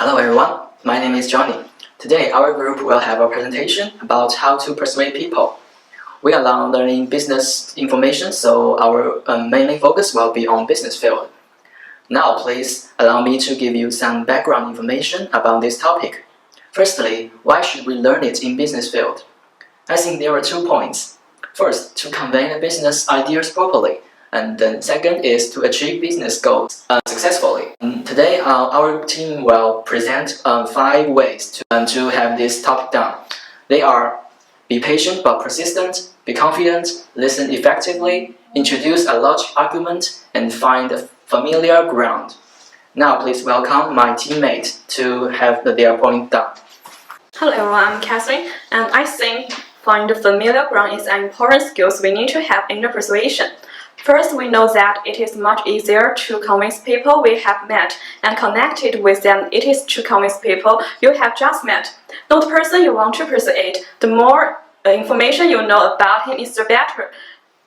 Hello everyone, my name is Johnny. Today our group will have a presentation about how to persuade people. We are now learning business information, so our main focus will be on business field. Now please allow me to give you some background information about this topic. Firstly, why should we learn it in business field? I think there are 2 points. First, to convey the business ideas properly, and then second is to achieve business goals successfully. Today, our team will present 5 ways to have this topic done. They are: be patient but persistent, be confident, listen effectively, introduce a logic argument, and find a familiar ground. Now please welcome my teammate to have their point done. Hello everyone, I'm Catherine, and I think find the familiar ground is an important skill we need to have in the persuasion. First, we know that it is much easier to convince people we have met and connected with them it is to convince people you have just met. Know the person you want to persuade. The more information you know about him is the better.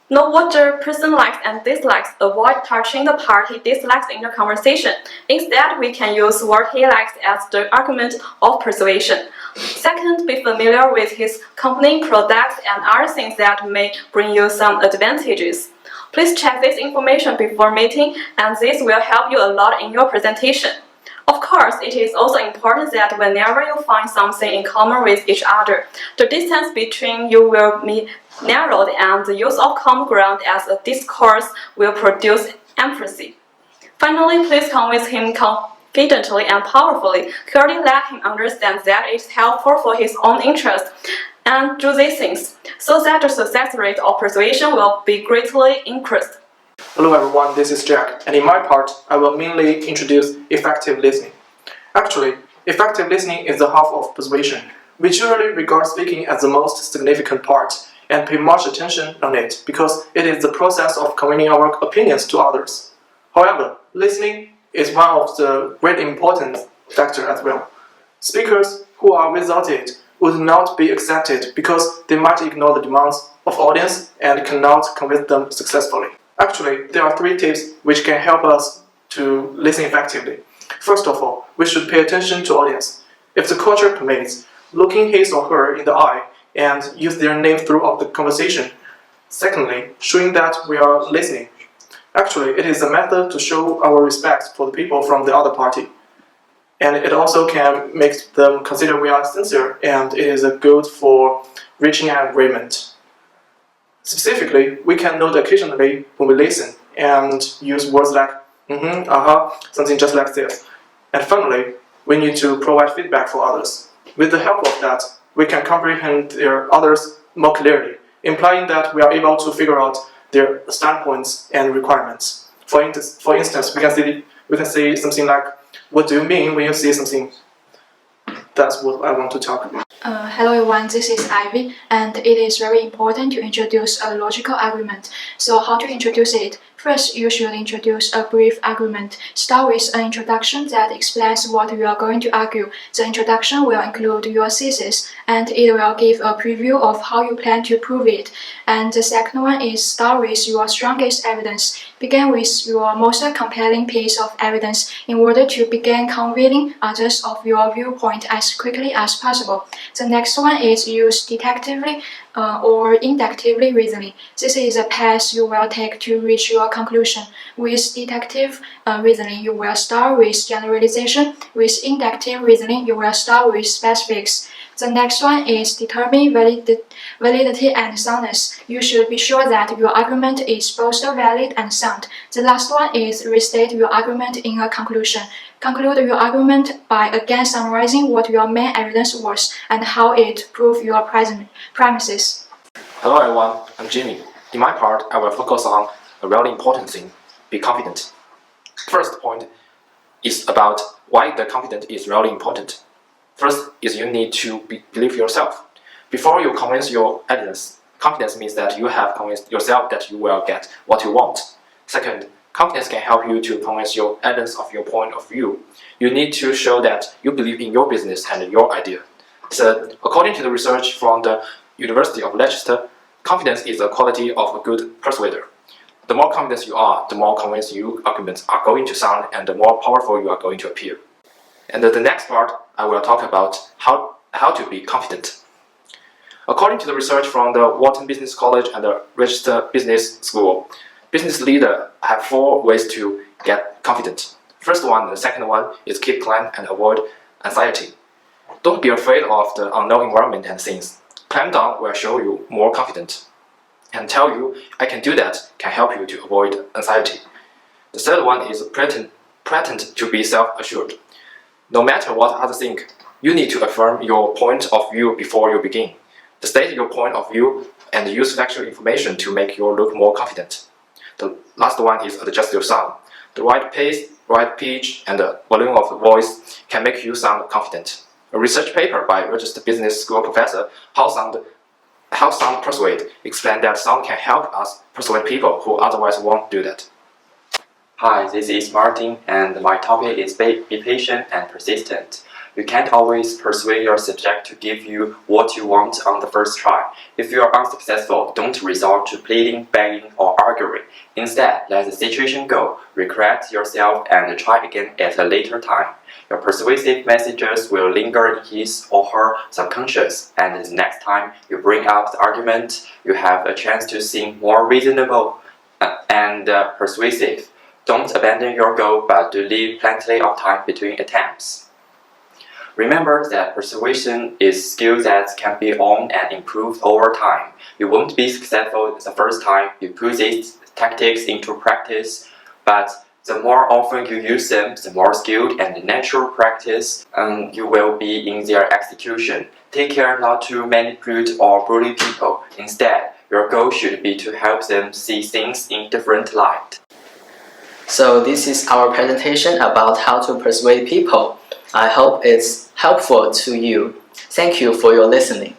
Know what the person likes and dislikes. Avoid touching the part he dislikes in the conversation. Instead, we can use what he likes as the argument of persuasion. Second, be familiar with his company, products, and other things that may bring you some advantages. Please check this information before meeting, and this will help you a lot in your presentation. Of course, it is also important that whenever you find something in common with each other, the distance between you will be narrowed and the use of common ground as a discourse will produce empathy. Finally, please convince him confidently and powerfully. Clearly let him understand that it is helpful for his own interest, and do these things so that the success rate of persuasion will be greatly increased. Hello everyone, this is Jack, and in my part, I will mainly introduce effective listening. Actually, effective listening is the half of persuasion. We generally regard speaking as the most significant part and pay much attention on it because it is the process of conveying our opinions to others. However, listening is one of the great important factors as well. Speakers who are without it would not be accepted because they might ignore the demands of audience and cannot convince them successfully. Actually, there are 3 tips which can help us to listen effectively. First of all, we should pay attention to audience. If the culture permits, looking his or her in the eye and use their name throughout the conversation. Secondly, showing that we are listening. Actually, it is a method to show our respect for the people from the other party. And it also can make them consider we are sincere, and it is a good for reaching an agreement. Specifically, we can note occasionally when we listen and use words like something just like this. And finally, we need to provide feedback for others. With the help of that, we can comprehend their others more clearly, implying that we are able to figure out their standpoints and requirements. For instance, we can say something like, "What do you mean when you say something?" That's what I want to talk about. Hello everyone, this is Ivy, and it is very important to introduce a logical argument. So how to introduce it? First, you should introduce a brief argument. Start with an introduction that explains what you are going to argue. The introduction will include your thesis, and it will give a preview of how you plan to prove it. And the second one is start with your strongest evidence. Begin with your most compelling piece of evidence in order to begin convincing others of your viewpoint as quickly as possible. The next one is use deductively or inductively reasoning. This is a path you will take to reach your conclusion. With deductive reasoning, you will start with generalization. With inductive reasoning, you will start with specifics. The next one is determine validity and soundness. You should be sure that your argument is both valid and sound. The last one is restate your argument in a conclusion. Conclude your argument by again summarizing what your main evidence was and how it proved your premises. Hello everyone, I'm Jimmy. In my part, I will focus on a really important thing: be confident. First point is about why the confidence is really important. First is you need to believe yourself. Before you convince your audience, confidence means that you have convinced yourself that you will get what you want. Second, confidence can help you to convince your audience of your point of view. You need to show that you believe in your business and your idea. Third, according to the research from the University of Leicester, confidence is a quality of a good persuader. The more confident you are, the more convinced your arguments are going to sound and the more powerful you are going to appear. And the next part, I will talk about how to be confident. According to the research from the Wharton Business College and the Registered Business School, business leaders have 4 ways to get confident. First one and the second one is keep calm and avoid anxiety. Don't be afraid of the unknown environment and things. Calm down will show you more confident and tell you I can do that can help you to avoid anxiety. The third one is pretend to be self-assured. No matter what others think, you need to affirm your point of view before you begin. State your point of view and use factual information to make you look more confident. The last one is adjust your sound. The right pace, right pitch, and the volume of the voice can make you sound confident. A research paper by Registered Business School professor How Sound Persuade explained that sound can help us persuade people who otherwise won't do that. Hi, this is Martin, and my topic is be patient and persistent. You can't always persuade your subject to give you what you want on the first try. If you are unsuccessful, don't resort to pleading, begging, or arguing. Instead, let the situation go, regret yourself, and try again at a later time. Your persuasive messages will linger in his or her subconscious, and the next time you bring up the argument, you have a chance to seem more reasonable and persuasive. Don't abandon your goal, but do leave plenty of time between attempts. Remember that persuasion is a skill that can be honed and improved over time. You won't be successful the first time you put these tactics into practice, but the more often you use them, the more skilled and natural practice you will be in their execution. Take care not to manipulate or bully people. Instead, your goal should be to help them see things in different light. So this is our presentation about how to persuade people. I hope it's helpful to you. Thank you for your listening.